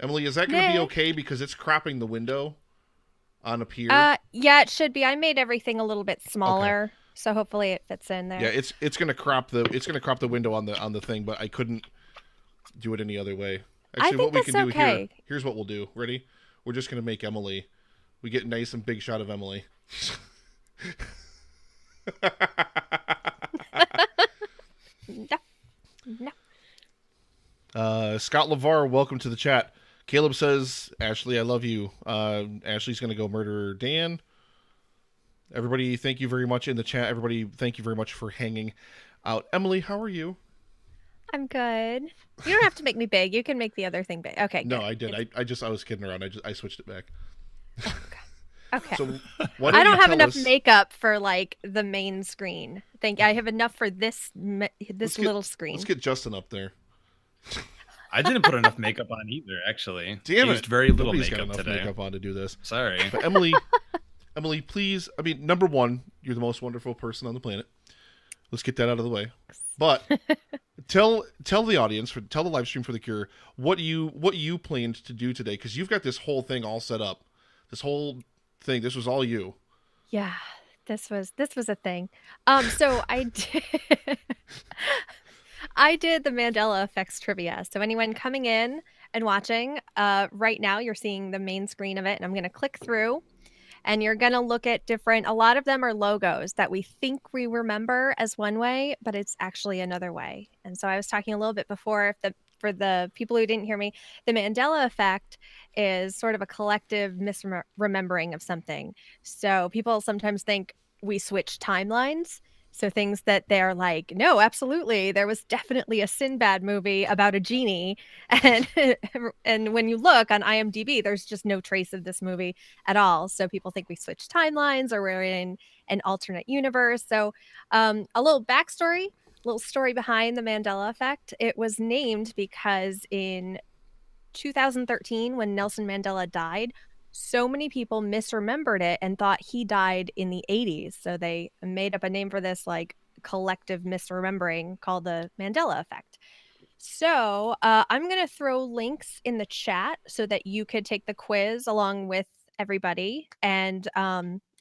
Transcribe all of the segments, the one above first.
Emily, is that going to be okay because it's cropping the window on up here? Yeah, it should be. I made everything a little bit Okay. smaller, so hopefully it fits in Yeah, there. it's going to crop the window on the thing, but I couldn't do it any other way. I Actually, what think we that's can do here, okay. here's what we'll do. Ready? We're just going to make Emily. We get a nice and big shot of Emily. No, no. Scott LeVar, welcome to the chat. Caleb says, Ashley, I love you. Ashley's going to go murder Dan. Everybody, thank you very much in the chat. Everybody, thank you very much for hanging out. Emily, how are you? I'm good. You don't have to make me big. You can make the other thing big. Okay, No, good. I did. It's I was kidding around. I switched it back. okay. Okay. So why I don't you don't have tell enough us? makeup for like the main screen. I have enough for Let's this get little let's screen. get Justin up there. I didn't put enough makeup on either, actually. I Damn it! used very little Nobody's got makeup enough today. makeup on to do this. Sorry. But Emily, please. I mean, number one, you're the most wonderful person on the planet. Let's get that out of the way. But tell the audience, tell the live stream for the cure what you planned to do today, because you've got this whole thing all set up. This whole thing. This was all you. Yeah, this was a thing. So I did I did the Mandela Effects Trivia. So anyone coming in and watching, right now you're seeing the main screen of it, and I'm going to click through, and you're going to look at different. A lot of them are logos that we think we remember as one way, but it's actually another way. And so I was talking a little bit before, for the people who didn't hear me, the Mandela effect is sort of a collective misremembering of something. So people sometimes think we switch timelines. So things that they're like, no, absolutely, there was definitely a Sinbad movie about a genie, and and when you look on IMDb, there's just no trace of this movie at all. So people think we switch timelines or we're in an alternate universe. So a little backstory, little story behind the Mandela effect. It was named because in 2013, when Nelson Mandela died, so many people misremembered it and thought he died in the 80s. So they made up a name for this like collective misremembering called the Mandela effect. So I'm going to throw links in the chat so that you could take the quiz along with everybody. And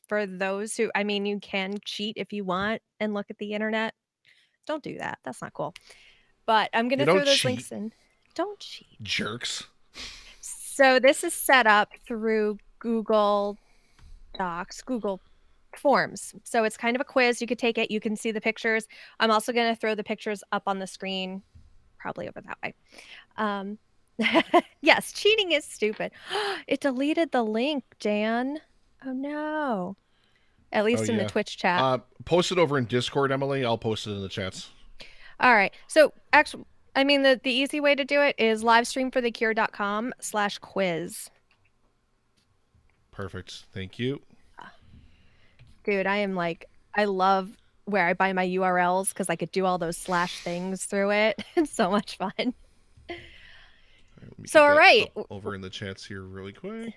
for those who, I mean, you can cheat if you want and look at the internet. Don't do that. That's not cool. But I'm going You to don't throw those cheat, links in. Don't cheat. jerks. So this is set up through Google Docs, Google Forms. So it's kind of a quiz. You could take it. You can see the pictures. I'm also going to throw the pictures up on the screen, probably over that way. Yes, cheating is stupid. It deleted the link, Dan. Oh no. At Oh least in the yeah. Twitch chat. Post it over in Discord, Emily. I'll post it in the chats. All right. So actually, I mean, the easy way to do it is livestreamforthecure.com/quiz. Perfect. Thank you. Dude, I am like, I love where I buy my URLs because I could do all those slash things through it. It's so much fun. All right, let me So, get all that right. up over in the chats here really quick.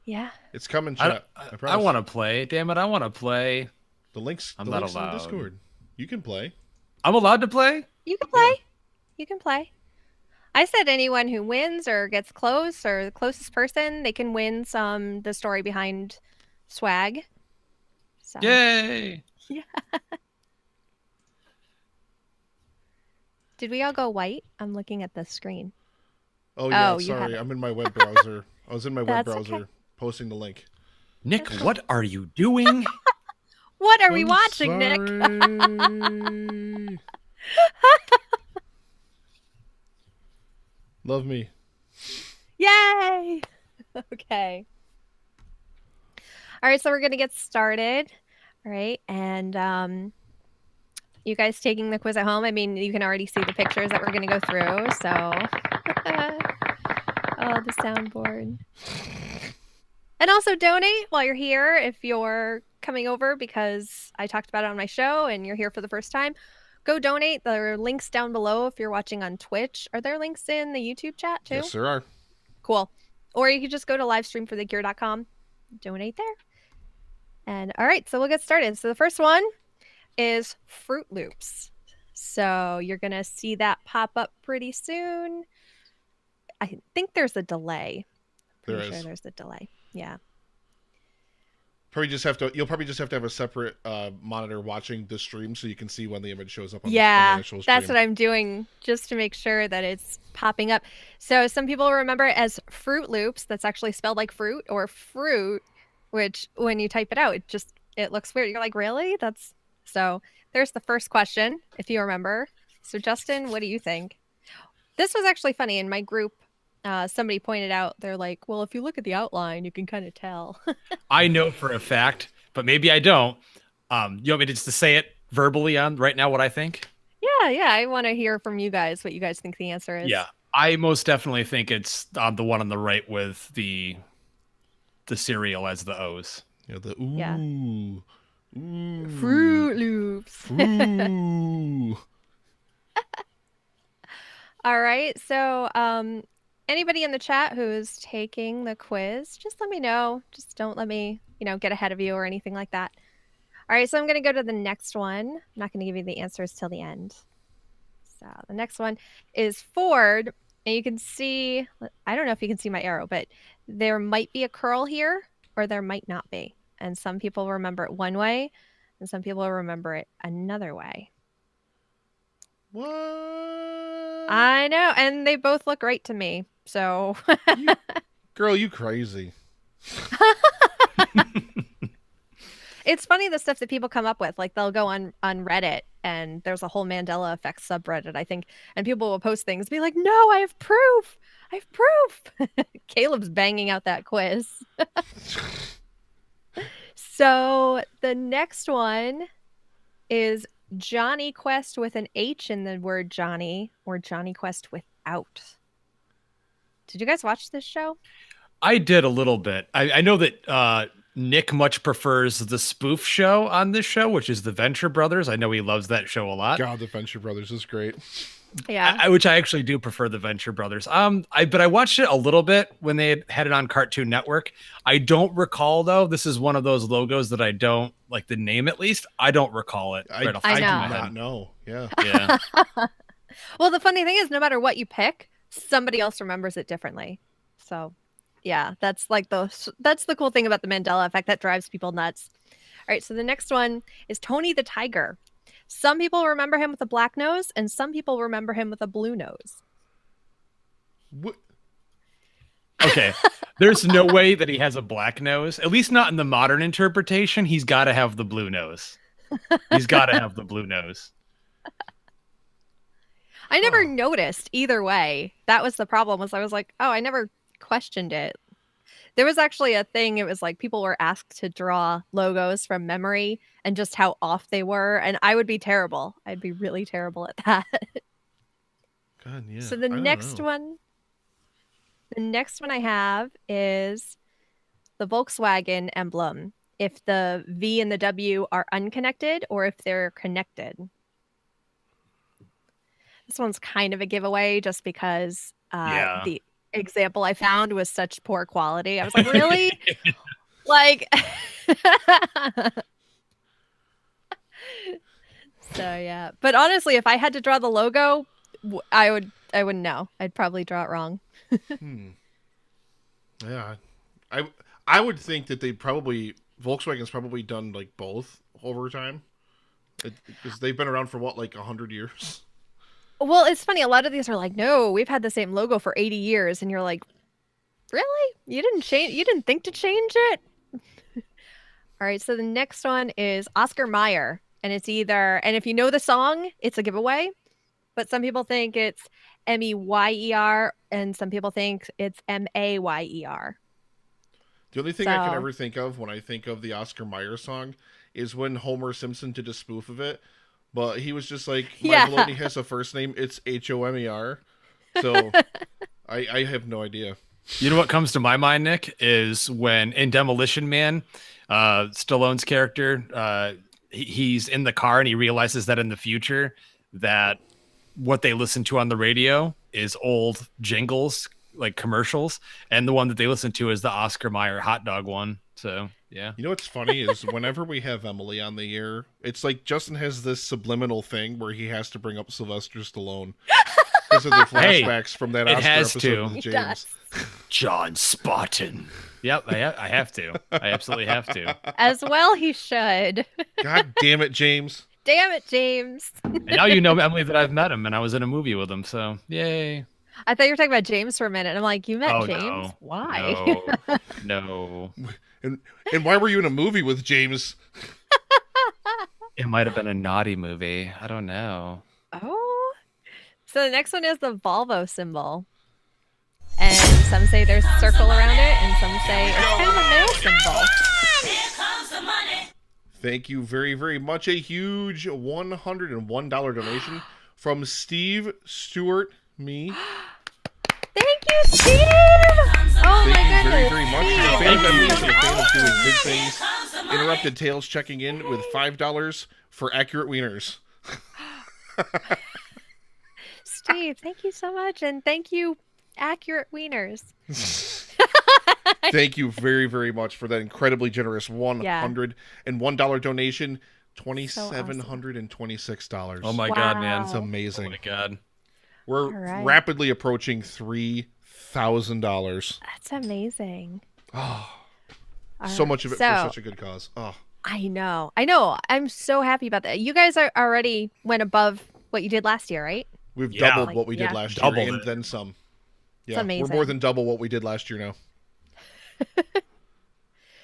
Yeah. It's coming, I, chat. I I promise. want to play. Damn it, I want to play. The links. I'm The not links in the allowed. Discord. You can play. I'm allowed to play? You can play. Yeah. You can play. I said anyone who wins or gets close or the closest person, they can win the story behind swag. So. Yay! Yeah. Did we all go white? I'm looking at the screen. Oh yeah. Oh, you have Sorry, it. I'm in my web browser. I was in my web That's browser okay. posting the link. Nick, what are you doing? What are we I'm watching, Nick? sorry. Love me. Yay! Okay. All right, so we're gonna get started. All right, and you guys taking the quiz at home? I mean, you can already see the pictures that we're gonna go through. So, oh, the soundboard. And also donate while you're here if you're coming over because I talked about it on my show and you're here for the first time. Go donate. There are links down below if you're watching on Twitch. Are there links in the YouTube chat too? Yes, there are. Cool. Or you could just go to livestreamforthecure.com, donate there. And all right, so we'll get started. So the first one is Fruit Loops. So you're going to see that pop up pretty soon. I think there's a delay. There Pretty sure is. there's a delay. Yeah. You'll probably just have to have a separate monitor watching the stream so you can see when the image shows up on the Yeah, actual stream. that's what I'm doing just to make sure that it's popping up. So some people remember it as Fruit Loops. That's actually spelled like fruit, or fruit, which when you type it out, it looks weird. You're like, really? So there's the first question, if you remember. So Justin, what do you think? This was actually funny in my group. Somebody pointed out, they're like, well, if you look at the outline, you can kind of tell. I know for a fact, but maybe I don't. You want me to just to say it verbally on right now what I think? Yeah. I want to hear from you guys what you guys think the answer is. Yeah, I most definitely think it's the one on the right with the cereal as the O's. Yeah, the Yeah. ooh. Fruit Loops. Ooh. All right. So, anybody in the chat who's taking the quiz, just let me know. Just don't let me, get ahead of you or anything like that. All right. So I'm going to go to the next one. I'm not going to give you the answers till the end. So the next one is Ford. And you can see, I don't know if you can see my arrow, but there might be a curl here or there might not be. And some people remember it one way and some people remember it another way. What? I know, and they both look right to me. So, Girl, you crazy. it's funny the stuff that people come up with. Like they'll go on Reddit, and there's a whole Mandela Effect subreddit, I think, and people will post things, be like, "No, I have proof. I have proof." Caleb's banging out that quiz. So the next one is Johnny Quest with an H in the word Johnny, or Johnny Quest without. Did you guys watch this show? I did a little bit. I know that Nick much prefers the spoof show on this show, which is the Venture Brothers. I know he loves that show a lot. God, the Venture Brothers is great. Yeah. Which I actually do prefer the Venture Brothers. But I watched it a little bit when they had it on Cartoon Network. I don't recall though. This is one of those logos that I don't like the name. At least I don't recall it. I I do know. not know. Yeah. Yeah. Well, the funny thing is, no matter what you pick, somebody else remembers it differently. So, yeah, that's the cool thing about the Mandela effect that drives people nuts. All right, so the next one is Tony the Tiger. Some people remember him with a black nose, and some people remember him with a blue nose. What? Okay. There's no way that he has a black nose. At least not in the modern interpretation. He's got to have the blue nose. He's got to have the blue nose. I never noticed either way. That was the problem. I was like, oh, I never questioned it. There was actually a thing. It was like people were asked to draw logos from memory and just how off they were, and I would be terrible. I'd be really terrible at that. God, yeah. So the next one I have is the Volkswagen emblem. If the V and the W are unconnected or if they're connected. This one's kind of a giveaway just because the example I found was such poor quality. I was like, really? Like, so yeah. But honestly, if I had to draw the logo, I wouldn't know. I'd probably draw it wrong. Yeah. I would think that Volkswagen's probably done like both over time. Because they've been around for what, like 100 years? Well, it's funny. A lot of these are like, no, we've had the same logo for 80 years. And you're like, really? You didn't change? You didn't think to change it? All right. So the next one is Oscar Mayer. And it's and if you know the song, it's a giveaway. But some people think it's Meyer and some people think it's Mayer. The only thing I can ever think of when I think of the Oscar Mayer song is when Homer Simpson did a spoof of it. But he was just like, my baloney has a first name. It's Homer. So I have no idea. You know what comes to my mind, Nick, is when in Demolition Man, Stallone's character, he's in the car and he realizes that in the future that what they listen to on the radio is old jingles, like commercials. And the one that they listen to is the Oscar Mayer hot dog one. So, yeah. You know what's funny is whenever we have Emily on the air, it's like Justin has this subliminal thing where he has to bring up Sylvester Stallone. because of the flashbacks from that it Oscar has episode to. with He James. does. John Spotton. Yep, I have to. I absolutely have to. As well, he should. God damn it, James. Damn it, James. And now you know, Emily, that I've met him and I was in a movie with him. So yay. I thought you were talking about James for a minute. I'm like, you met Oh, James? no. Why? No. And why were you in a movie with James? It might have been a naughty movie. I don't know. Oh. So the next one is the Volvo symbol. And some say there's a circle around it, and some say it's kind of a male symbol. Thank you very, very much. A huge $101 donation from Steve Stewart, me. Thank you, Steve! Oh Thank my you very, goodness. very much. Steve, He's a fan of thank you Emily's so and a fan of doing much. big things. Interrupted Tales checking in with $5 for accurate wieners. Steve, thank you so much, and thank you, accurate wieners. Thank you very, very much for that incredibly generous $101 donation. $2,726. Oh my God, man. It's Wow. amazing. Oh my God. We're All right. rapidly approaching $3,000. That's amazing. Oh, All so right. much of it So, for such a good cause. Oh, I know. I'm so happy about that. You guys are already went above what you did last year, right? we've Yeah. doubled what we did Yeah. last Doubled year and it. then some. It's Yeah, we're amazing. more than double what we did last year now.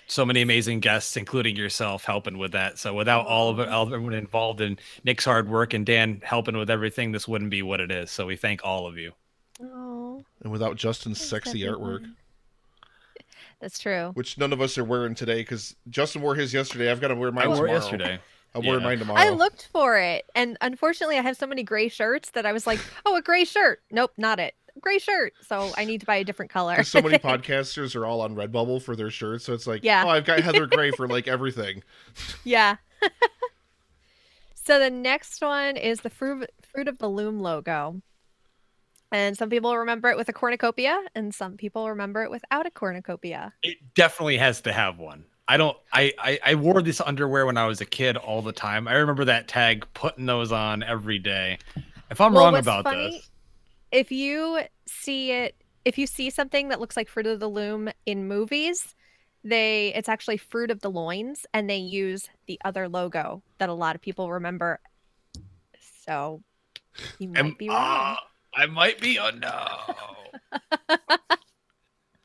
So many amazing guests, including yourself, helping with that. So without all of it, all everyone involved in Nick's hard work and Dan helping with everything, this wouldn't be what it is. So we thank all of you. Oh, And without Justin's thanks, sexy artwork, everyone. That's true. which none of us are wearing today because Justin wore his yesterday. I've got to wear mine I wore it tomorrow. yesterday. I'm wearing Yeah. mine tomorrow. I looked for it, and unfortunately, I have so many gray shirts that I was like, "Oh, a gray shirt? Nope, not it. Gray shirt." So I need to buy a different color. 'Cause so many podcasters are all on Redbubble for their shirts, so it's like, Yeah. oh, I've got Heather Gray for like everything. Yeah. So the next one is the Fruit of the Loom logo. And some people remember it with a cornucopia, and some people remember it without a cornucopia. It definitely has to have one. I wore this underwear when I was a kid all the time. I remember that tag, putting those on every day. If I'm wrong what's about funny, this, if you see something that looks like Fruit of the Loom in movies, it's actually Fruit of the Loins, and they use the other logo that a lot of people remember. So you might be wrong. I might be. Oh no.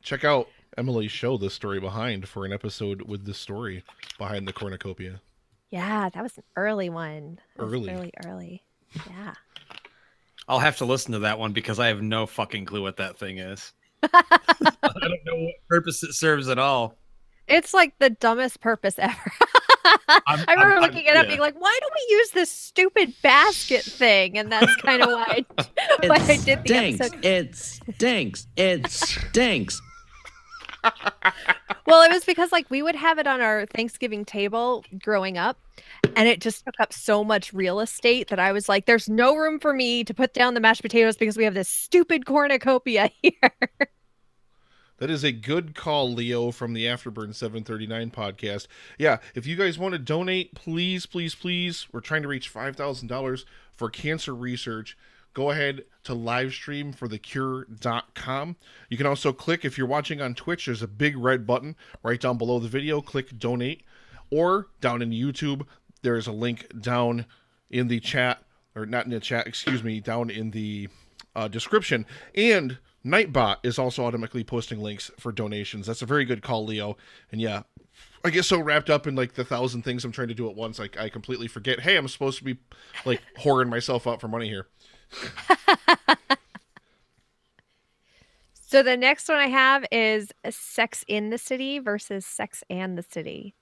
Check out Emily's show, The Story Behind, for an episode with the story behind the cornucopia. Yeah, that was an early one. That was Early. early. Yeah. I'll have to listen to that one because I have no fucking clue what that thing is. I don't know what purpose it serves at all. It's like the dumbest purpose ever. I remember looking it up, being like, "Why do we use this stupid basket thing?" And that's kind of why I did the episode. It stinks. It stinks. Well, it was because like we would have it on our Thanksgiving table growing up, and it just took up so much real estate that I was like, "There's no room for me to put down the mashed potatoes because we have this stupid cornucopia here." That is a good call, Leo, from the Afterburn 739 podcast. Yeah, if you guys want to donate, please, please, please, we're trying to reach $5,000 for cancer research. Go ahead to livestreamforthecure.com. You can also click, if you're watching on Twitch, there's a big red button right down below the video. Click donate. Or down in YouTube, there's a link down in the chat, or not in the chat, excuse me, down in the description. And Nightbot is also automatically posting links for donations. That's a very good call, Leo. And yeah, I get so wrapped up in like the 1,000 things I'm trying to do at once, I completely forget, hey, I'm supposed to be like whoring myself out for money here. So the next one I have is Sex in the City versus Sex and the City.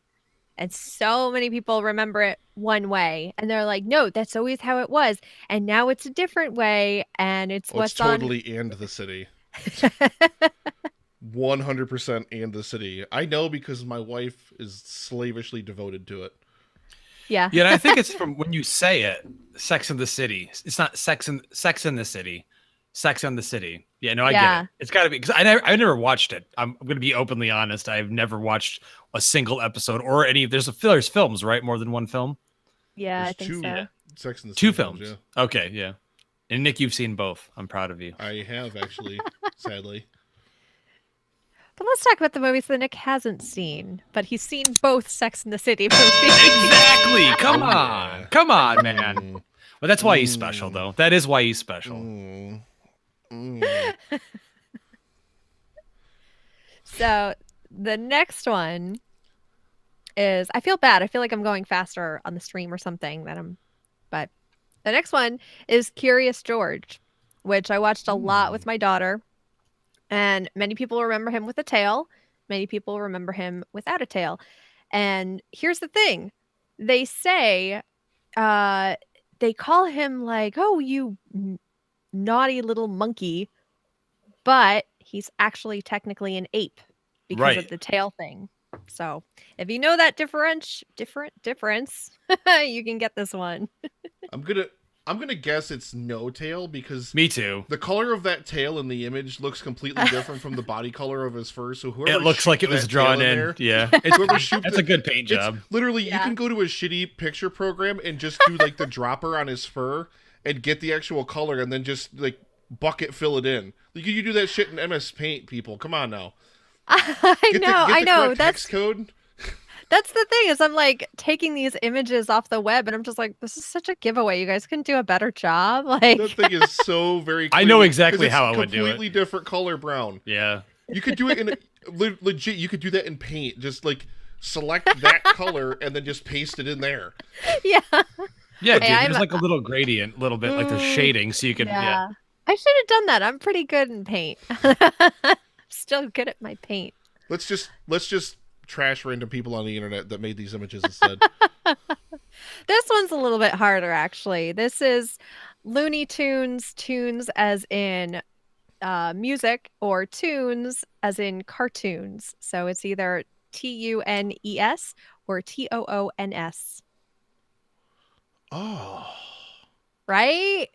And so many people remember it one way. And they're like, no, that's always how it was. And now it's a different way. And it's Oh, what's it's totally and the city. 100% and the city. I know because my wife is slavishly devoted to it. Yeah. Yeah, and I think it's from when you say it, Sex in the City. It's not Sex in the City. Sex and the City. Yeah, no, I get it. It's got to be because I never watched it. I'm going to be openly honest. I've never watched a single episode or any. There's films, right? More than one film. Yeah, There's I think two, so. Yeah. Sex and the Two City films. yeah. Okay, yeah. And Nick, you've seen both. I'm proud of you. I have actually, sadly. But let's talk about the movies that Nick hasn't seen. But he's seen both Sex and the City movies. Exactly. Come Oh, on. yeah. Come on, man. Mm, Well, that's why he's special, though. That is why he's special. mm. So the next one is, I feel bad. I feel like I'm going faster on the stream or something but the next one is Curious George, which I watched a lot with my daughter. And many people remember him with a tail. Many people remember him without a tail. And here's the thing. They say, they call him like, oh, you naughty little monkey. But he's actually technically an ape because of Right. the tail thing. So if you know that difference, you can get this one. I'm gonna guess it's no tail because Me too. the color of that tail in the image looks completely different from the body color of his fur. So whoever It looks like it shaped was that drawn tail in. there, Yeah. whoever shaped That's a good paint job. It's literally, Yeah. you can go to a shitty picture program and just do like the dropper on his fur and get the actual color and then just like bucket fill it in. You do that shit in MS Paint, people. Come on now. I know. Correct text code. That's the thing is I'm like taking these images off the web and I'm just like, this is such a giveaway. You guys couldn't do a better job. Like That thing is so very. I know clean, exactly 'cause it's how I would do it. Completely different color brown. Yeah. You could do it in legit. You could do that in Paint. Just like select that color and then just paste it in there. yeah. Yeah, dude, I'm- there's like a little gradient, a little bit like the shading, so you can. Yeah. I should have done that. I'm pretty good in paint. Still good at my paint. Let's just trash random people on the internet that made these images instead. This one's a little bit harder, actually. This is Looney Tunes, tunes as in music, or tunes as in cartoons. So it's either TUNES or TOONS. Oh. Right?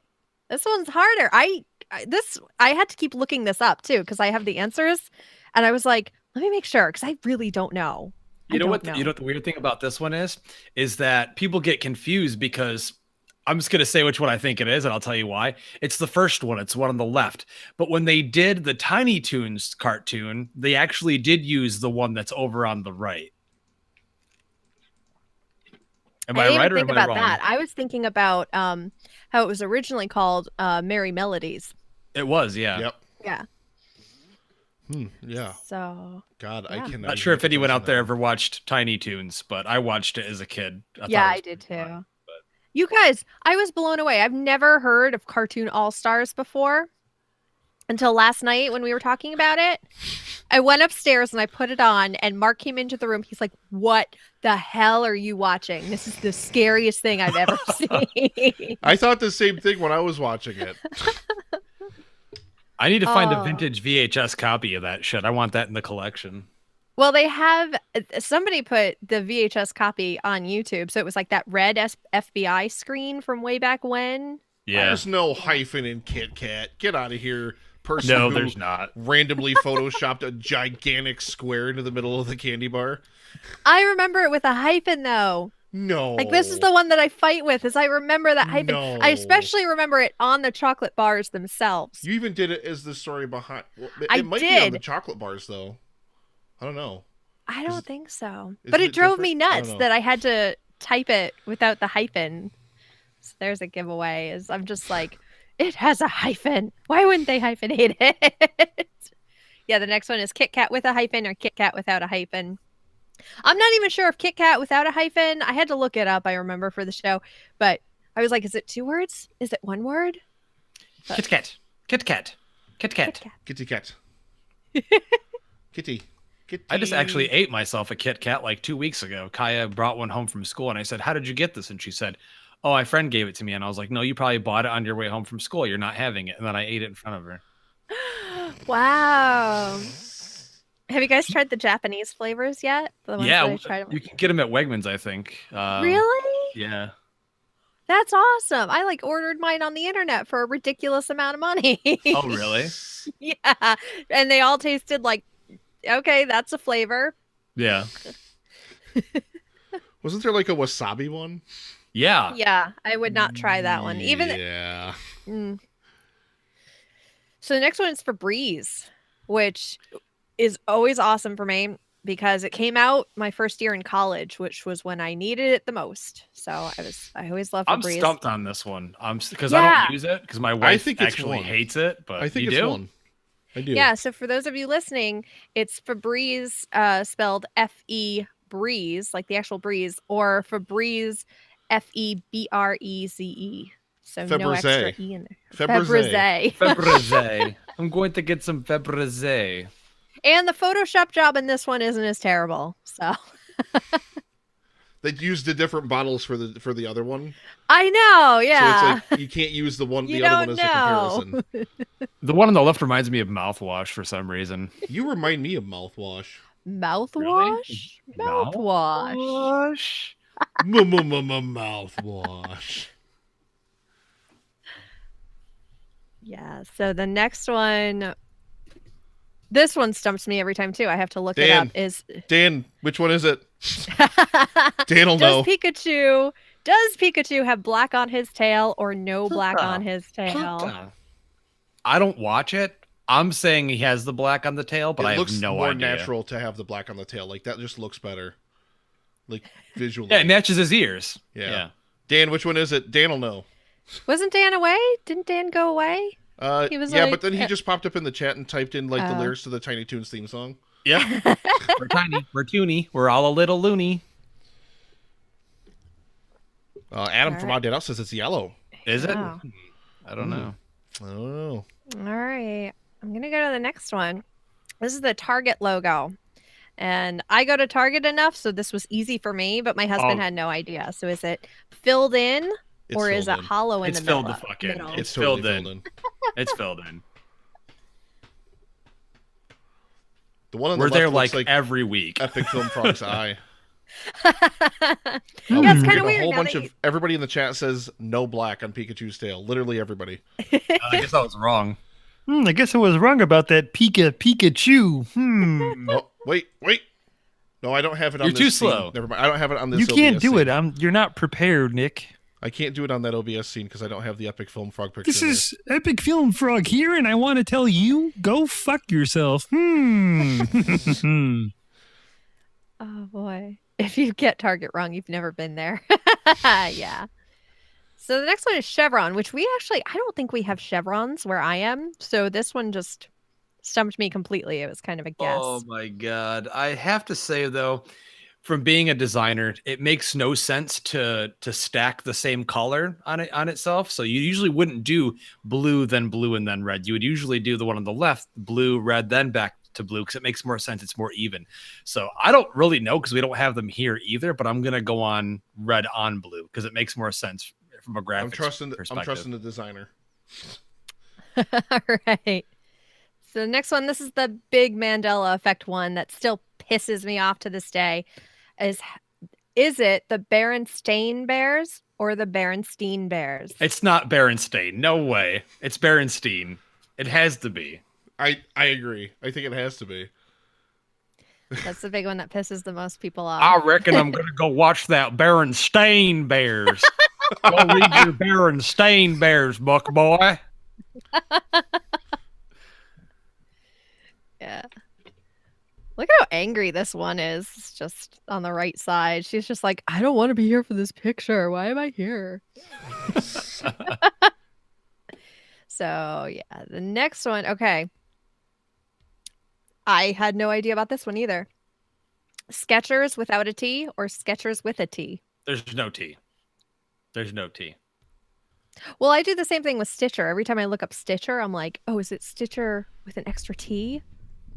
This one's harder. I had to keep looking this up too because I have the answers, and I was like, let me make sure because I really don't know. You know what? You know what the weird thing about this one is that people get confused because I'm just gonna say which one I think it is, and I'll tell you why. It's the first one. It's one on the left. But when they did the Tiny Toons cartoon, they actually did use the one that's over on the right. Am I right or am I wrong? That. I was thinking about how it was originally called Merry Melodies. It was, yeah. Yep. Yeah. Yeah. So. God, Yeah. I cannot. Not sure if anyone out there ever watched Tiny Toons, but I watched it as a kid. I did too. You guys, I was blown away. I've never heard of Cartoon All-Stars before until last night when we were talking about it. I went upstairs and I put it on, and Mark came into the room. He's like, what the hell are you watching? This is the scariest thing I've ever seen. I thought the same thing when I was watching it. I need to find a vintage VHS copy of that shit. I want that in the collection. Well, they have, somebody put the VHS copy on YouTube. So it was like that red FBI screen from way back when. Yeah. There's no hyphen in Kit Kat. Get out of here, person. No, who there's not. Randomly photoshopped a gigantic square into the middle of the candy bar. I remember it with a hyphen though. No. Like this is the one that I fight with, is I remember that hyphen. No. I especially remember it on the chocolate bars themselves. You even did it as the story behind. Well, I it might be on did. the chocolate bars though. I don't know. I don't think so. is But it it drove different? me I don't nuts know. that I had to type it without the hyphen. So there's a giveaway. Is I'm just like, it has a hyphen. Why wouldn't they hyphenate it? Yeah, the next one is Kit Kat with a hyphen or Kit Kat without a hyphen. I'm not even sure if Kit Kat without a hyphen. I had to look it up, I remember, for the show. But I was like, is it 2 words? Is it 1 word? Kit Kat. Kit Kat. Kit Kat. Kitty cat. Kitty. Kitty. I just actually ate myself a Kit Kat like 2 weeks ago. Kaya brought one home from school, and I said, how did you get this? And she said, oh, my friend gave it to me. And I was like, no, you probably bought it on your way home from school. You're not having it. And then I ate it in front of her. Wow. Have you guys tried the Japanese flavors yet? The ones that I tried. you can get them at Wegmans, I think. Really? Yeah. That's awesome. I like ordered mine on the internet for a ridiculous amount of money. Oh, really? Yeah. And they all tasted like, okay, that's a flavor. Yeah. Wasn't there like a wasabi one? Yeah. Yeah, I would not try that one. Even Yeah. So the next one is Febreze, which is always awesome for me because it came out my first year in college, which was when I needed it the most. So I always love I'm Febreze. stumped on this one. Because Yeah. I don't use it because my wife think it's actually one. hates it. But I think you it's do? one. I do. Yeah, so for those of you listening, it's Febreze, spelled F-E breeze, like the actual breeze, or Febreze, Febreze. So no extra Febreze. E in there. Febreze. Febreze. I'm going to get some Febreze. And the Photoshop job in this one isn't as terrible. So They used the different bottles for the other one. I know, yeah. So it's like you can't use the other one as a comparison. The one on the left reminds me of mouthwash for some reason. You remind me of mouthwash. Mouthwash? Really? Mouthwash. Mouthwash. Yeah, so the next one, this one stumps me every time too. I have to look it Dan. up. Is Dan, which one is it? Dan will know. Does Pikachu have black on his tail or no black on his tail? I don't watch it. I'm saying he has the black on the tail, but I have looks no more idea. natural to have the black on the tail. Like that just looks better. Like visually. Yeah, it matches his ears. Yeah. Dan, which one is it? Dan will know. Wasn't Dan away? Didn't Dan go away? He was but then he just popped up in the chat and typed in like the lyrics to the Tiny Toons theme song. Yep. We're tiny. We're toony. We're all a little loony. Adam from Odd Dad Out says it's yellow. Is it? Oh. I don't know. I don't know. All right. I'm going to go to the next one. This is the Target logo. And I go to Target enough, so this was easy for me, but my husband had no idea. So is it filled in or is it hollow in the middle? It's filled the fuck in. It's filled in. It's filled in. The one on We're the there left like every week. Epic Film Frog's eye. Yeah, it's kind of weird. A whole bunch of everybody in the chat says no black on Pikachu's tail. Literally everybody. I guess I was wrong. I guess I was wrong about that Pikachu. Oh, wait. No, I don't have it on You're this too scene. slow. Never mind. I don't have it on this You can't OBS do scene. it. You're not prepared, Nick. I can't do it on that OBS scene because I don't have the Epic Film Frog picture. This is Epic Film Frog here, and I want to tell you, go fuck yourself. Oh, boy. If you get Target wrong, you've never been there. Yeah. So the next one is Chevron, which I don't think we have chevrons where I am. So this one just stumped me completely. It was kind of a guess. Oh my god. I have to say though, from being a designer, it makes no sense to stack the same color on itself. So you usually wouldn't do blue, then red. You would usually do the one on the left, blue, red, then back to blue, because it makes more sense. It's more even. So I don't really know because we don't have them here either, but I'm gonna go on red on blue because it makes more sense from a graphics perspective. I'm trusting the designer. All right. So the next one, this is the big Mandela Effect one that still pisses me off to this day. Is it the Berenstain Bears or the Berenstein Bears? It's not Berenstain. No way. It's Berenstein. It has to be. I agree. I think it has to be. That's the big one that pisses the most people off. I reckon I'm gonna go watch that Berenstain Bears. Go read your Berenstain Bears, buck boy. Yeah. Look how angry this one is. It's just on the right side. She's just like, I don't want to be here for this picture. Why am I here? So, yeah, the next one. Okay. I had no idea about this one either. Skechers without a T or Skechers with a T? There's no T. There's no T. Well, I do the same thing with Stitcher. Every time I look up Stitcher, I'm like, oh, is it Stitcher with an extra T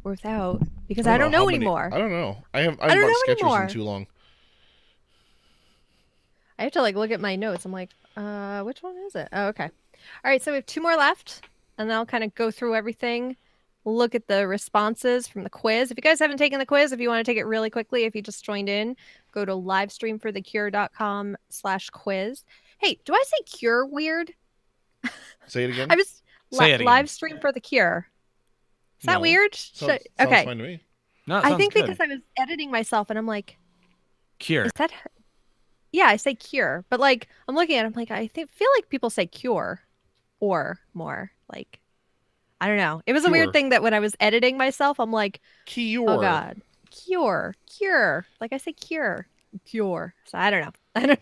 or without? Because I don't know anymore. I don't know. I haven't bought Skechers in too long. I have to look at my notes. I'm like, which one is it? Oh, okay. All right, so we have 2 more left, and then I'll kind of go through everything, look at the responses from the quiz. If you guys haven't taken the quiz, if you want to take it really quickly, if you just joined in, go to livestreamforthecure.com/quiz. Hey, do I say cure weird? Say it again. I was Say it again. Livestream for the cure. Is that weird? Sounds Okay. fine to me. No, it I sounds think good. because I was editing myself, and I'm like, Cure. is that her? Yeah, I say cure, but I'm looking at it, I'm like, feel like people say cure or more. I don't know. It was a Cure. weird thing that when I was editing myself, I'm like, Cure. oh God, cure. Like I say, cure. So I don't know. I don't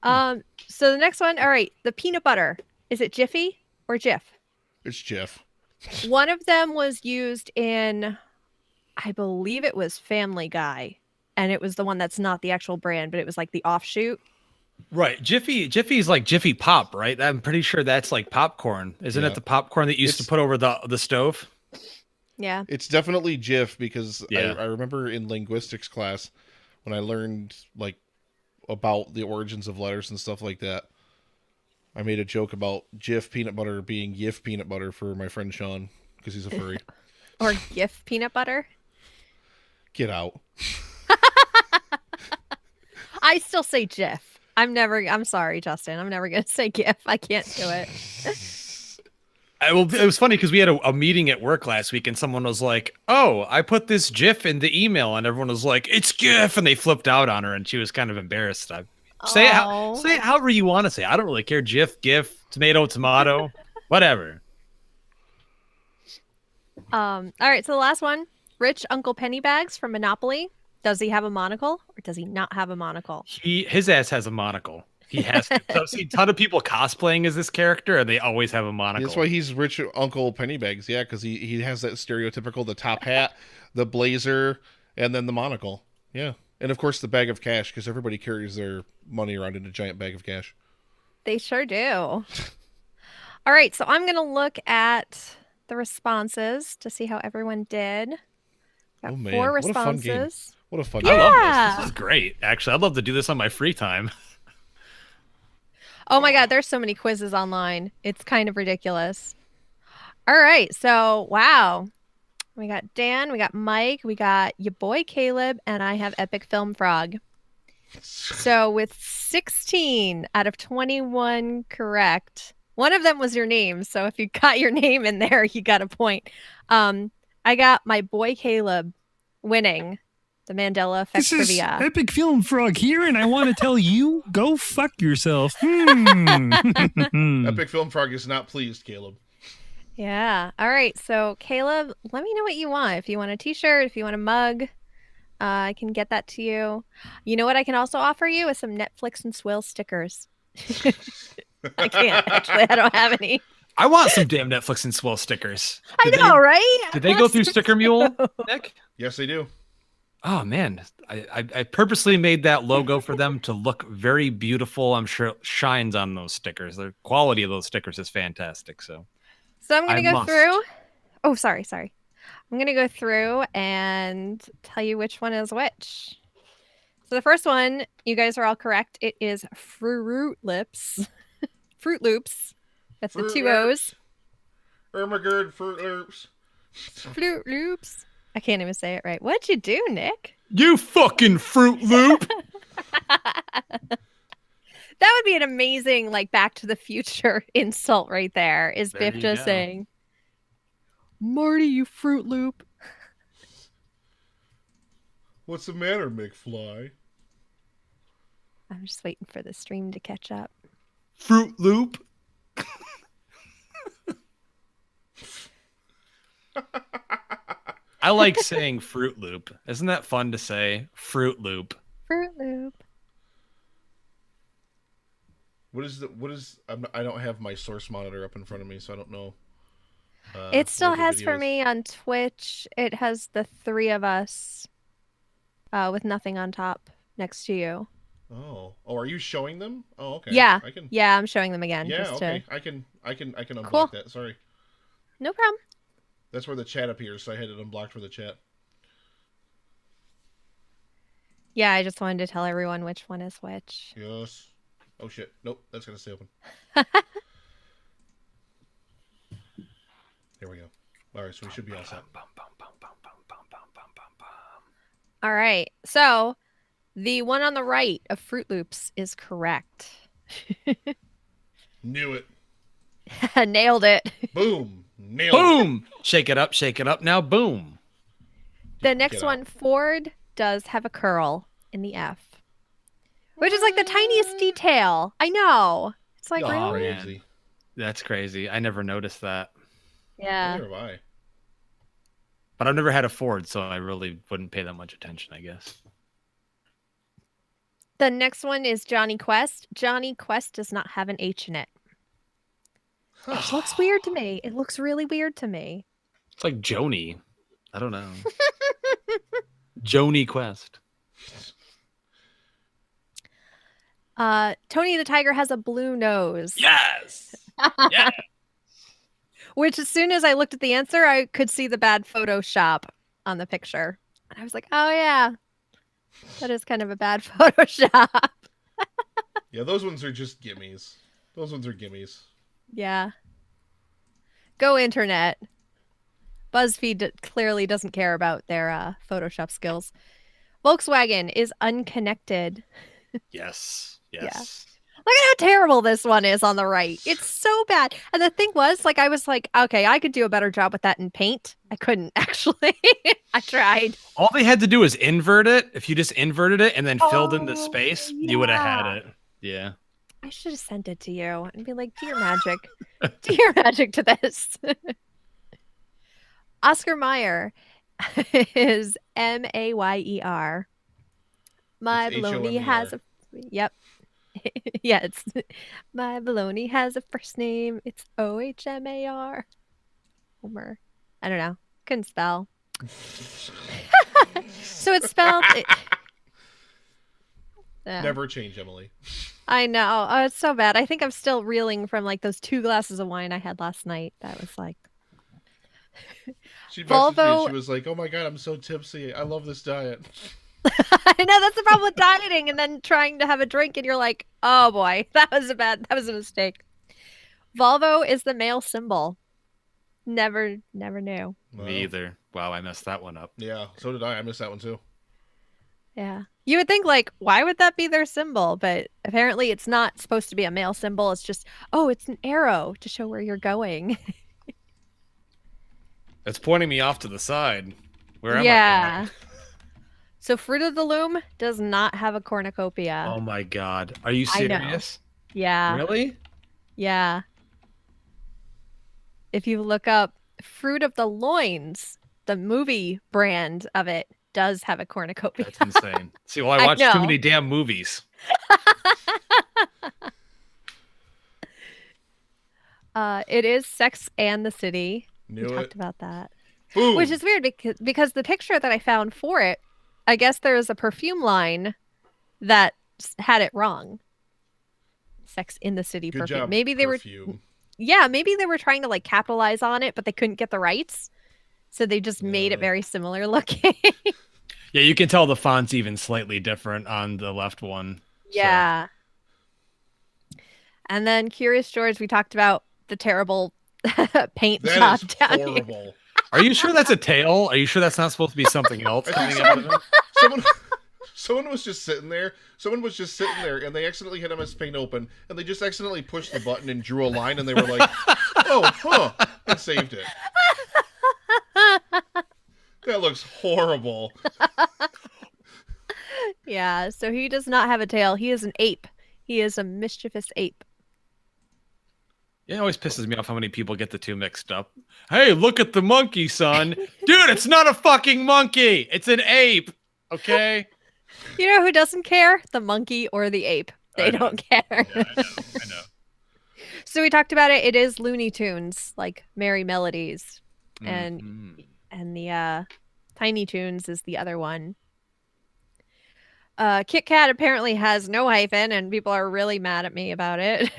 know. So the next one, all right, the peanut butter. Is it Jiffy or Jif? It's Jeff. One of them was used in, I believe it was Family Guy, and it was the one that's not the actual brand, but it was like the offshoot. Right. Jiffy's like Jiffy Pop, right? I'm pretty sure that's like popcorn. Isn't Yeah. it the popcorn that you used to put over the stove? Yeah. It's definitely Jif because Yeah. I remember in linguistics class when I learned like about the origins of letters and stuff like that. I made a joke about Jif peanut butter being Yif peanut butter for my friend Sean because he's a furry. Or Gif peanut butter. Get out. I still say Jif. I'm sorry, Justin. I'm never going to say GIF. I can't do it. It was funny because we had a meeting at work last week and someone was like, oh, I put this GIF in the email and everyone was like, it's GIF. And they flipped out on her and she was kind of embarrassed. Say it however you want to say. I don't really care. GIF, GIF, tomato, whatever. All right. So the last one, Rich Uncle Pennybags from Monopoly. Does he have a monocle or does he not have a monocle? His ass has a monocle. He has to. So I've seen a ton of people cosplaying as this character, and they always have a monocle. That's why he's Rich Uncle Pennybags. Yeah, because he has that stereotypical, the top hat, the blazer, and then the monocle. Yeah. And, of course, the bag of cash, because everybody carries their money around in a giant bag of cash. They sure do. All right. So I'm going to look at the responses to see how everyone did. Got Oh, man. 4 What a fun game. responses. What a fun I game. love Yeah. this. This is great. Actually, I'd love to do this on my free time. Oh my God, there's so many quizzes online. It's kind of ridiculous. All right, so wow. We got Dan, we got Mike, we got your boy Caleb, and I have Epic Film Frog. So with 16 out of 21 correct, one of them was your name. So if you got your name in there, you got a point. I got my boy Caleb winning the Mandela Effect This is Trivia. Epic Film Frog here, and I want to tell you, go fuck yourself. Epic Film Frog is not pleased, Caleb. Yeah. All right. So, Caleb, let me know what you want. If you want a t-shirt, if you want a mug, I can get that to you. You know what I can also offer you is some Netflix and Swill stickers. I can't, actually. I don't have any. I want some damn Netflix and Swell stickers. I know, right? Did they go through Sticker Mule, Nick? Yes, they do. Oh man, I purposely made that logo for them to look very beautiful. I'm sure it shines on those stickers. The quality of those stickers is fantastic. So I'm going to I go must. through. Oh, sorry. I'm going to go through and tell you which one is which. So the first one, you guys are all correct. It is Fruit Loops. Fruit Loops. That's the Fruit 2 Loops. O's. Ermagerd Fruit Loops. Fruit Loops. I can't even say it right. What'd you do, Nick? you fucking Fruit Loop. That would be an amazing, like, Back to the Future insult right there. Is There Biff you just go. saying, Marty, you Fruit Loop? What's the matter, McFly? I'm just waiting for the stream to catch up. Fruit Loop. I like saying Fruit Loop. Isn't that fun to say? Fruit Loop. Fruit Loop. I don't have my source monitor up in front of me, so I don't know. It still what the has video for is. me on Twitch. It has the 3 of us with nothing on top next to you. Oh, are you showing them? Oh, okay. Yeah. I can. Yeah, I'm showing them again. Yeah, just okay. to... I can unblock Cool. that. Sorry. No problem. That's where the chat appears, so I had it unblocked for the chat. Yeah, I just wanted to tell everyone which one is which. Yes. Oh shit. Nope, that's gonna stay open. Here we go. All right, so we should be all set. All right. So the one on the right of Fruit Loops is correct. Knew it. Nailed it. Boom. Nailed it. Boom. Shake it up now. Boom. The next Get one, out. Ford, does have a curl in the F, which is like the tiniest detail. I know. It's like, Oh, really? man. crazy. That's crazy. I never noticed that. Yeah. Neither have I. But I've never had a Ford, so I really wouldn't pay that much attention, I guess. The next one is Johnny Quest. Johnny Quest does not have an H in it. Which looks weird to me. It looks really weird to me. It's like Joni. I don't know. Joni Quest. Tony the Tiger has a blue nose. Yes. Yeah. Which, as soon as I looked at the answer, I could see the bad Photoshop on the picture. And I was like, oh, yeah. That is kind of a bad Photoshop. Yeah, those ones are just gimmies. Those ones are gimmies. Yeah. Go internet. BuzzFeed clearly doesn't care about their Photoshop skills. Volkswagen is unconnected. Yes. Yes. Look at how terrible this one is on the right. It's so bad. And the thing was, like, I was like, okay, I could do a better job with that in paint. I couldn't, actually. I tried. All they had to do was invert it. If you just inverted it and then filled in the Oh, space, you would have had yeah. it. Yeah. I should have sent it to you and be like, do your magic. Do your magic to this. Oscar Mayer is Mayer. My It's baloney Homer. has a... Yep. Yeah, it's... My baloney has a first name. It's Ohmar. Homer. I don't know. Couldn't spell. So it's spelled... Yeah. Never change, Emily. I know. Oh, it's so bad. I think I'm still reeling from like those 2 glasses of wine I had last night. That was like... She messaged Volvo- me. She was like, "Oh my god, I'm so tipsy. I love this diet." I know, that's the problem with dieting and then trying to have a drink and you're like, oh boy, that was a mistake. Volvo is the male symbol. Never knew. Wow. Me either. Wow, I messed that one up. Yeah, so did I. I missed that one too. Yeah. You would think like, why would that be their symbol? But apparently it's not supposed to be a male symbol. It's just, oh, it's an arrow to show where you're going. It's pointing me off to the side. Where am I Yeah. going? So Fruit of the Loom does not have a cornucopia. Oh my god. Are you I know. serious? Yeah. Really? Yeah. If you look up Fruit of the Loins, the movie brand of it does have a cornucopia. That's insane. See, well, I I watched know. too many damn movies. It is Sex and the City. Knew We it. talked about that. Boom. Which is weird because the picture that I found for it, I guess there is a perfume line that had it wrong. Sex in the City Good perfume. job. Maybe they perfume. maybe they were trying to like capitalize on it, but they couldn't get the rights. So they just made it Yeah. very similar looking. Yeah, you can tell the font's even slightly different on the left one. Yeah. And then Curious George, we talked about the terrible paint That job is down here. horrible. Are you sure that's a tail? Are you sure that's not supposed to be something else coming out of it? Someone was just sitting there. Someone was just sitting there, and they accidentally had MS Paint open, and they just accidentally pushed the button and drew a line, and they were like, "Oh, huh," and saved it. That looks horrible. Yeah, so he does not have a tail. He is an ape. He is a mischievous ape. Yeah, it always pisses me off how many people get the two mixed up. Hey, look at the monkey, son. Dude, it's not a fucking monkey. It's an ape. Okay? You know who doesn't care? The monkey or the ape. They I know. don't care. Yeah, I know. So we talked about it. It is Looney Tunes, like Merry Melodies. And Mhm. and the Tiny Toons is the other one. Kit Kat apparently has no hyphen, and people are really mad at me about it.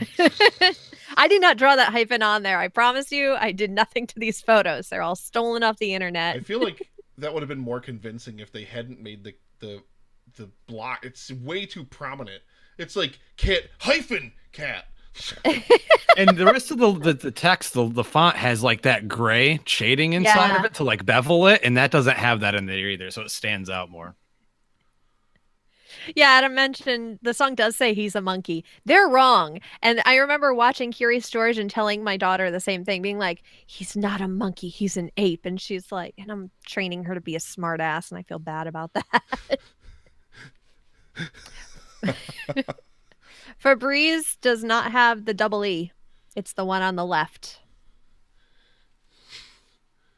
I did not draw that hyphen on there. I promise you, I did nothing to these photos. They're all stolen off the internet. I feel like that would have been more convincing if they hadn't made the block. It's way too prominent. It's like Kit hyphen cat. And the rest of the text, the font has like that gray shading inside of Yeah. it to like bevel it, and that doesn't have that in there either, so it stands out more. Yeah, Adam mentioned the song does say he's a monkey. They're wrong. And I remember watching Curious George and telling my daughter the same thing, being like, he's not a monkey, he's an ape. And she's like, and I'm training her to be a smart ass, and I feel bad about that. Febreze does not have the double E. It's the one on the left.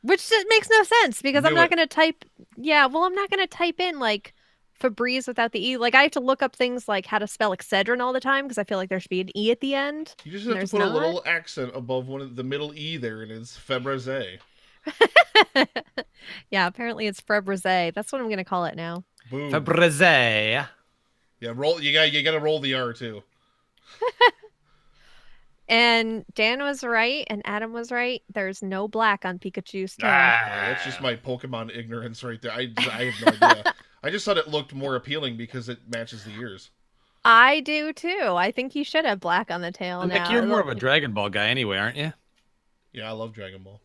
Which just makes no sense because I'm Do not it. going to type. Yeah, well, I'm not going to type in like Febreze without the E. Like I have to look up things like how to spell Excedrin all the time because I feel like there should be an E at the end. You just And have to there's put a not. little accent above one of the middle E there, and it's Febreze. Yeah, apparently it's Febreze. That's what I'm going to call it now. Boom. Febreze. Yeah, roll. You got to roll the R too. And Dan was right and Adam was right. There's no black on Pikachu's tail. That's just my Pokemon ignorance right there. I have no idea. I just thought it looked more appealing because it matches the ears. I do too. I think he should have black on the tail Nick, now. you're more of a Dragon Ball guy anyway, aren't you? Yeah, I love Dragon Ball.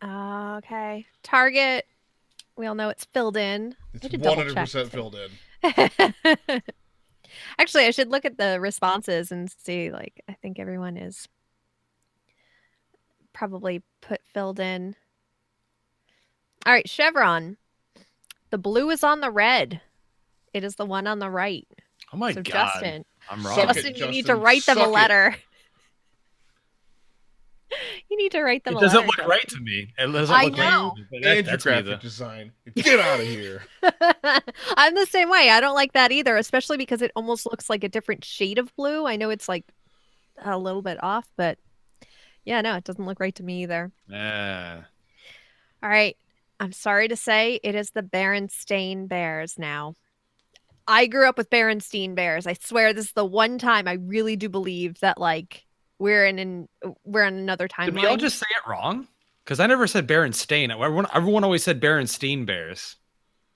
Okay. Target. We all know it's filled in. It's I should double 100% check. filled in. Actually, I should look at the responses and see. Like, I think everyone is probably put filled in. All right, Chevron. The blue is on the red. It is the one on the right. Oh my So god. Justin, I'm wrong. Suck it, Justin, you need to Justin. write them a Suck it. letter. You need to write them It a doesn't letter. look right to me. It doesn't I look know. right. And your That's me, graphic though. design. Get out of here. I'm the same way. I don't like that either, especially because it almost looks like a different shade of blue. I know it's like a little bit off, but yeah, no, it doesn't look right to me either. Yeah. All right. I'm sorry to say it is the Berenstain Bears now. I grew up with Berenstain Bears. I swear this is the one time I really do believe that like we're in another timeline. Did we all just say it wrong? Because I never said Berenstain. Everyone always said Berenstain Bears.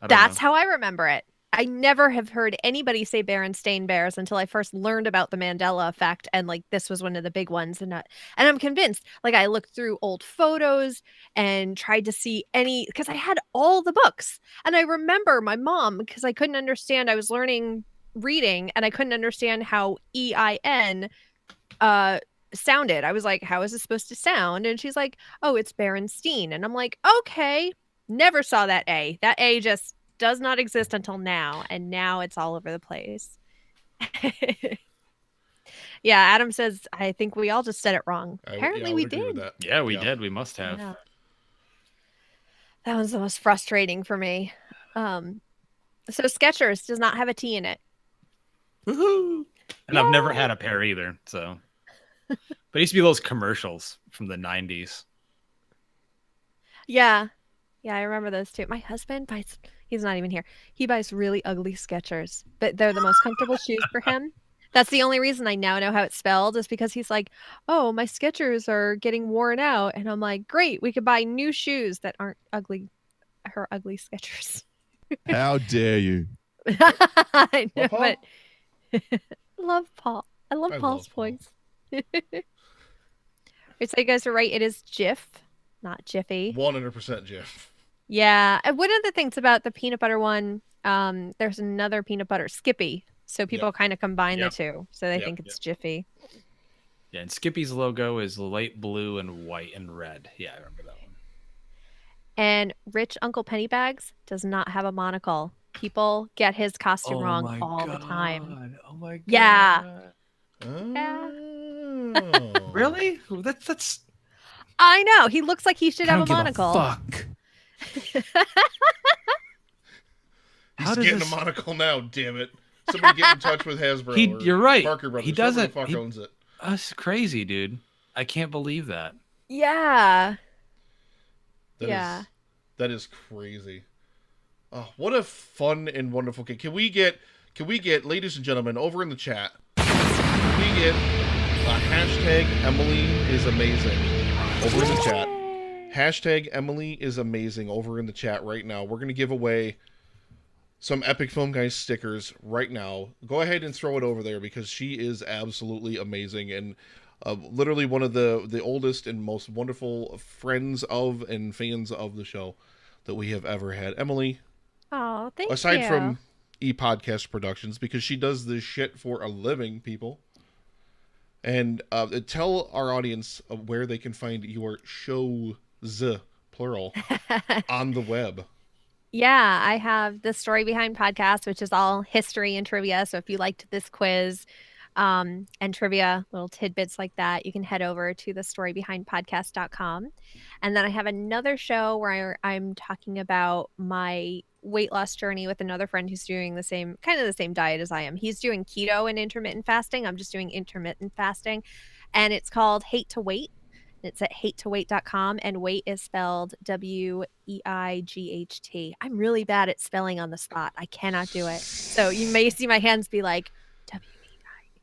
That's how I remember it. I never have heard anybody say Berenstain Bears until I first learned about the Mandela Effect, and like this was one of the big ones. And I'm convinced. Like I looked through old photos and tried to see any because I had all the books, and I remember my mom because I couldn't understand. I was learning reading, and I couldn't understand how EIN sounded. I was like, how is this supposed to sound? And she's like, oh, it's Berenstein. And I'm like, okay. Never saw that A. That A just does not exist until now. And now it's all over the place. Yeah, Adam says, I think we all just said it wrong. Apparently we would agree with did. that. Yeah, we did. We must have. Yeah. That was the most frustrating for me. So Skechers does not have a T in it. Woohoo! And I've never had a pair either. So, but it used to be those commercials from the 90s. Yeah. Yeah, I remember those too. My husband buys, he's not even here. He buys really ugly Skechers, but they're the most comfortable shoes for him. That's the only reason I now know how it's spelled is because he's like, oh, my Skechers are getting worn out. And I'm like, great, we could buy new shoes that aren't ugly, her ugly Skechers. How dare you? I know, What, Paul? but love Paul. I love I Paul's love Paul. voice. So you guys are right. It is Jif, not Jiffy. 100% Jeff. Yeah. And one of the things about the peanut butter one, there's another peanut butter, Skippy. So people kind of combine Yep. the two. So they Yep, think it's Jiffy. Yeah, and Skippy's logo is light blue and white and red. Yeah, I remember that one. And Rich Uncle Pennybags does not have a monocle. People get his costume wrong all the time. Oh my god. Yeah. Oh. Really? That's I know. He looks like he should I have don't a give monocle. fuck. He's How does getting this- a monocle now, damn it. Somebody get in touch with Hasbro. or You're right. Parker Brothers. He whoever doesn't- the fuck he- owns it. That's crazy, dude. I can't believe that. Yeah. That is crazy. Oh, what a fun and wonderful kid. Can we get, ladies and gentlemen, over in the chat, can we get hashtag Emily is amazing over in the chat? Hashtag Emily is amazing over in the chat right now. We're going to give away some Epic Film Guys stickers right now. Go ahead and throw it over there because she is absolutely amazing and literally one of the oldest and most wonderful friends of and fans of the show that we have ever had. Emily, Oh, thank aside you. from ePodcast Productions, because she does this shit for a living, people. And tell our audience where they can find your shows, plural, on the web. Yeah, I have the Story Behind podcast, which is all history and trivia. So if you liked this quiz, and trivia, little tidbits like that, you can head over to the storybehindpodcast.com. And then I have another show where I'm talking about my weight loss journey with another friend who's doing the same diet as I am. He's doing keto and intermittent fasting. I'm just doing intermittent fasting. And it's called Hate to Wait. It's at hatetowait.com, and weight is spelled WEIGHT. I'm really bad at spelling on the spot. I cannot do it. So you may see my hands be like WEI.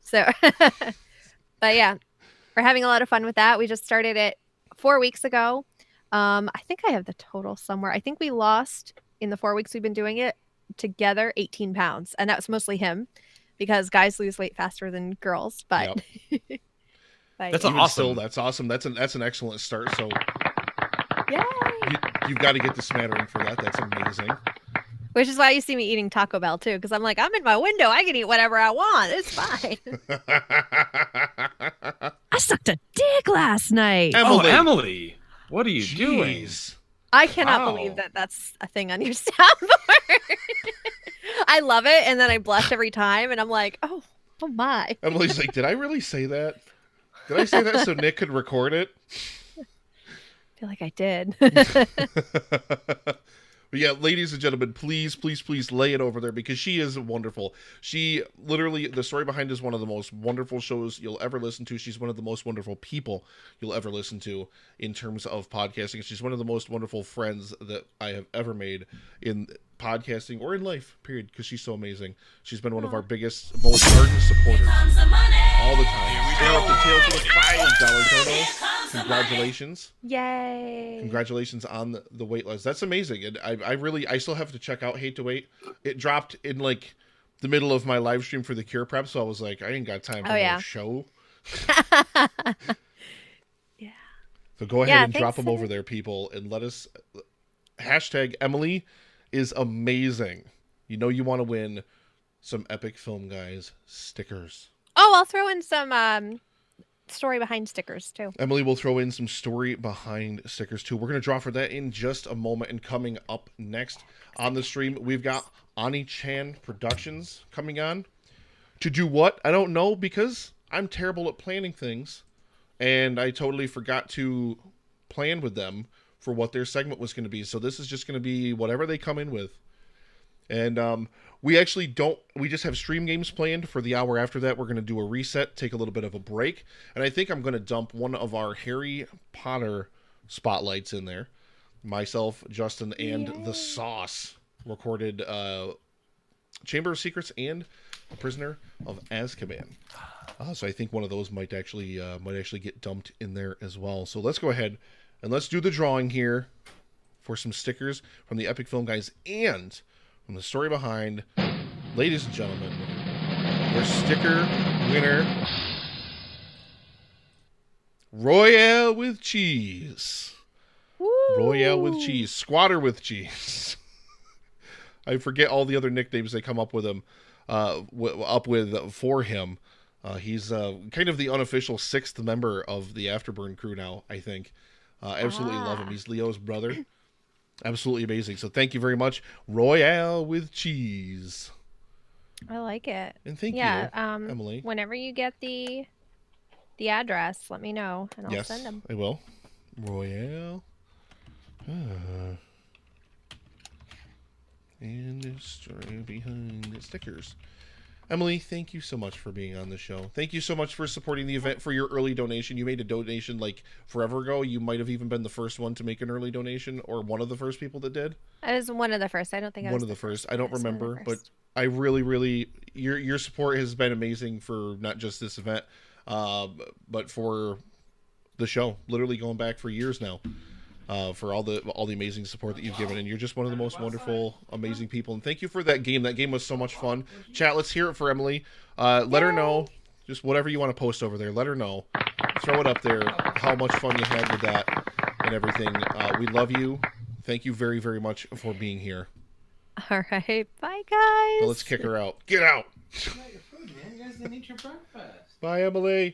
So, but yeah, we're having a lot of fun with that. We just started it 4 weeks ago. I think I have the total somewhere. I think we lost in the 4 weeks we've been doing it together 18 pounds, and that's mostly him because guys lose weight faster than girls. But. Yep. That's Even awesome. Still, that's awesome. That's an excellent start. So, yay! You've got to get the smattering for that. That's amazing. Which is why you see me eating Taco Bell too, because I'm like, I'm in my window. I can eat whatever I want. It's fine. I sucked a dick last night. Emily. Oh, Emily, what are you doing? I cannot believe that that's a thing on your soundboard. I love it, and then I blush every time, and I'm like, oh my. Emily's like, did I really say that? Did I say that so Nick could record it? I feel like I did. But yeah, ladies and gentlemen, please, please, please lay it over there because she is wonderful. She literally, The Story Behind is one of the most wonderful shows you'll ever listen to. She's one of the most wonderful people you'll ever listen to in terms of podcasting. She's one of the most wonderful friends that I have ever made in podcasting or in life, period, because she's so amazing. She's been one of our biggest, most ardent supporters all the time. Stare up the tail for the $5 total. Congratulations. Yay. Congratulations on the weight loss. That's amazing. And I still have to check out Hate to Wait. It dropped in like the middle of my live stream for the Cure prep, so I was like, I ain't got time for no show. Yeah. So go ahead and drop them over there, people, and let us hashtag Emily is amazing. You know you want to win some Epic Film Guys stickers. Oh, I'll throw in some story behind stickers too. Emily will throw in some story behind stickers too. We're going to draw for that in just a moment. And coming up next on the stream, we've got Ani-chan Productions coming on. To do what? I don't know, because I'm terrible at planning things. And I totally forgot to plan with them for what their segment was going to be. So this is just going to be whatever they come in with. And we just have stream games planned for the hour after that. We're going to do a reset, take a little bit of a break. And I think I'm going to dump one of our Harry Potter spotlights in there. Myself, Justin, and the Sauce recorded Chamber of Secrets and A Prisoner of Azkaban. So I think one of those might actually get dumped in there as well. So let's go ahead and let's do the drawing here for some stickers from the Epic Film Guys and from The Story Behind. Ladies and gentlemen, your sticker winner, Royale with cheese. Woo! Royale with cheese. Squatter with cheese. I forget all the other nicknames they come up with him, for him. He's kind of the unofficial 6th member of the Afterburn crew now, I think. Absolutely love him. He's Leo's brother. Absolutely amazing. So thank you very much. Royale with cheese. I like it. And thank you, Emily. Whenever you get the address, let me know and I'll send them. I will. Royale. And the story behind the stickers. Emily, thank you so much for being on the show. Thank you so much for supporting the event, for your early donation. You made a donation like forever ago. You might have even been the first one to make an early donation, or one of the first people that did. I was one of the first. I don't think I was one of the first. I don't remember, but I really, really, your support has been amazing for not just this event, but for the show. Literally going back for years now. For all the amazing support that you've given, and you're just one of the most wonderful, amazing people. And thank you for that game. That game was so much fun. Chat, let's hear it for Emily. Let her know, just whatever you want to post over there. Let her know. Throw it up there. How much fun you had with that and everything. We love you. Thank you very, very much for being here. All right, bye guys. Now let's kick her out. Get out. You got your food, man. You guys didn't eat your breakfast. Bye, Emily.